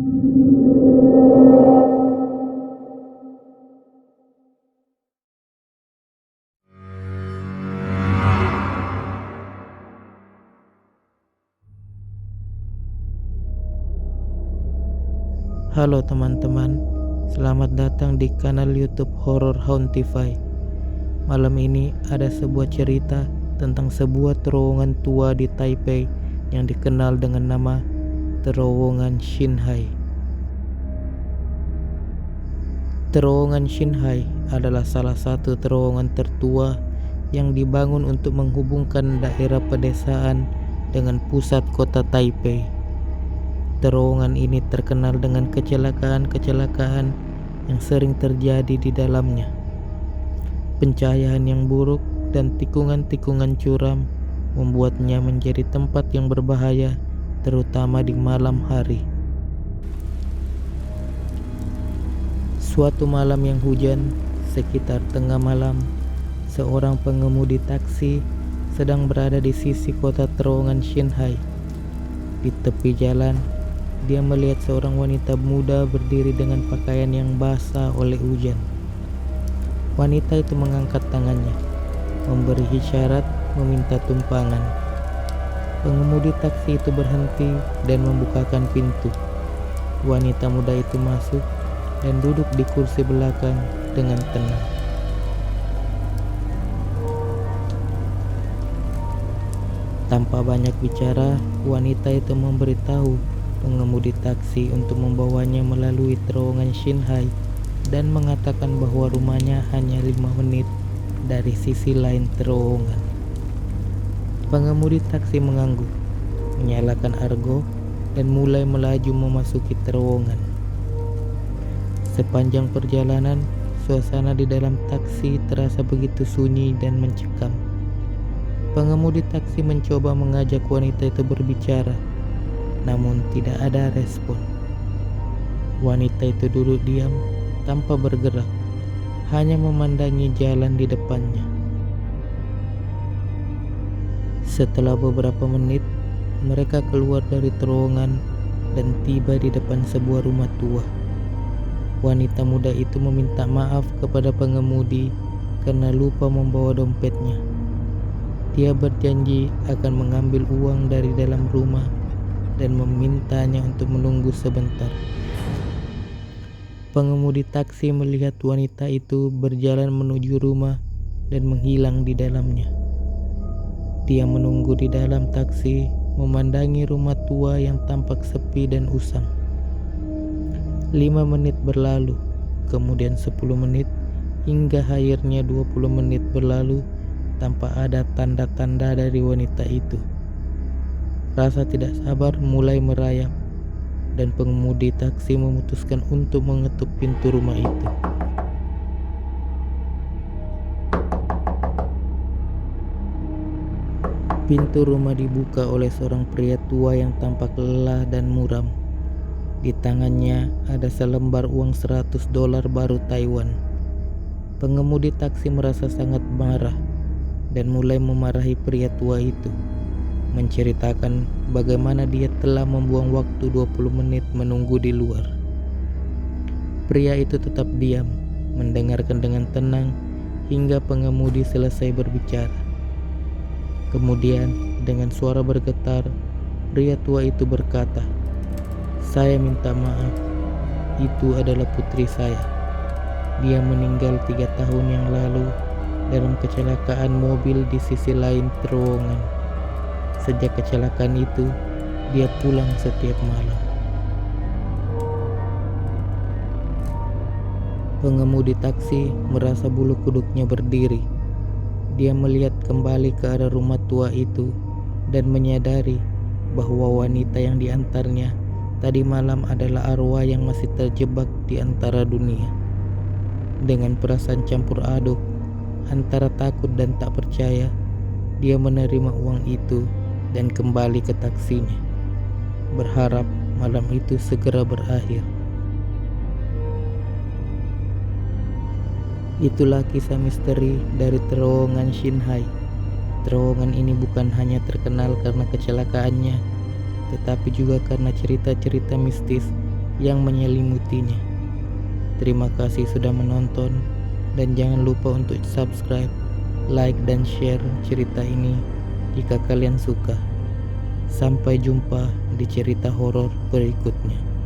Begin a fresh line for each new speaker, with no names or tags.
Halo teman-teman, selamat datang di kanal YouTube Horror Hauntify. Malam ini ada sebuah cerita tentang sebuah terowongan tua di Taipei yang dikenal dengan nama Terowongan Xinhai. Terowongan Xinhai adalah salah satu terowongan tertua yang dibangun untuk menghubungkan daerah pedesaan dengan pusat kota Taipei. Terowongan ini terkenal dengan kecelakaan-kecelakaan yang sering terjadi di dalamnya. Pencahayaan yang buruk dan tikungan-tikungan curam membuatnya menjadi tempat yang berbahaya, terutama di malam hari. Suatu malam yang hujan, sekitar tengah malam, seorang pengemudi taksi sedang berada di sisi kota terowongan Xinhai. Di tepi jalan, dia melihat seorang wanita muda berdiri dengan pakaian yang basah oleh hujan. Wanita itu mengangkat tangannya, memberi isyarat meminta tumpangan. Pengemudi taksi itu berhenti dan membukakan pintu. Wanita muda itu masuk dan duduk di kursi belakang dengan tenang. Tanpa banyak bicara, wanita itu memberitahu pengemudi taksi untuk membawanya melalui terowongan Xinhai dan mengatakan bahwa rumahnya hanya 5 menit dari sisi lain terowongan. Pengemudi taksi mengangguk, menyalakan argo, dan mulai melaju memasuki terowongan. Sepanjang perjalanan, suasana di dalam taksi terasa begitu sunyi dan mencekam. Pengemudi taksi mencoba mengajak wanita itu berbicara, namun tidak ada respon. Wanita itu duduk diam tanpa bergerak, hanya memandangi jalan di depannya. Setelah beberapa menit, mereka keluar dari terowongan dan tiba di depan sebuah rumah tua. Wanita muda itu meminta maaf kepada pengemudi karena lupa membawa dompetnya. Dia berjanji akan mengambil uang dari dalam rumah dan memintanya untuk menunggu sebentar. Pengemudi taksi melihat wanita itu berjalan menuju rumah dan menghilang di dalamnya. Dia menunggu di dalam taksi, memandangi rumah tua yang tampak sepi dan usang. 5 menit berlalu, kemudian 10 menit, hingga akhirnya 20 menit berlalu tanpa ada tanda-tanda dari wanita itu. Rasa tidak sabar mulai merayap, dan pengemudi taksi memutuskan untuk mengetuk pintu rumah itu. Pintu rumah dibuka oleh seorang pria tua yang tampak lelah dan muram. Di tangannya ada selembar uang $100 baru Taiwan. Pengemudi taksi merasa sangat marah dan mulai memarahi pria tua itu, menceritakan bagaimana dia telah membuang waktu 20 menit menunggu di luar. Pria itu tetap diam, mendengarkan dengan tenang hingga pengemudi selesai berbicara. Kemudian dengan suara bergetar, pria tua itu berkata, "Saya minta maaf, itu adalah putri saya. Dia meninggal 3 tahun yang lalu dalam kecelakaan mobil di sisi lain terowongan. Sejak kecelakaan itu, dia pulang setiap malam." Pengemudi taksi merasa bulu kuduknya berdiri. Dia melihat kembali ke arah rumah tua itu dan menyadari bahwa wanita yang diantarnya tadi malam adalah arwah yang masih terjebak di antara dunia. Dengan perasaan campur aduk antara takut dan tak percaya, dia menerima uang itu dan kembali ke taksinya, berharap malam itu segera berakhir. Itulah kisah misteri dari terowongan Xinhai. Terowongan ini bukan hanya terkenal karena kecelakaannya, tetapi juga karena cerita-cerita mistis yang menyelimutinya. Terima kasih sudah menonton dan jangan lupa untuk subscribe, like, dan share cerita ini jika kalian suka. Sampai jumpa di cerita horor berikutnya.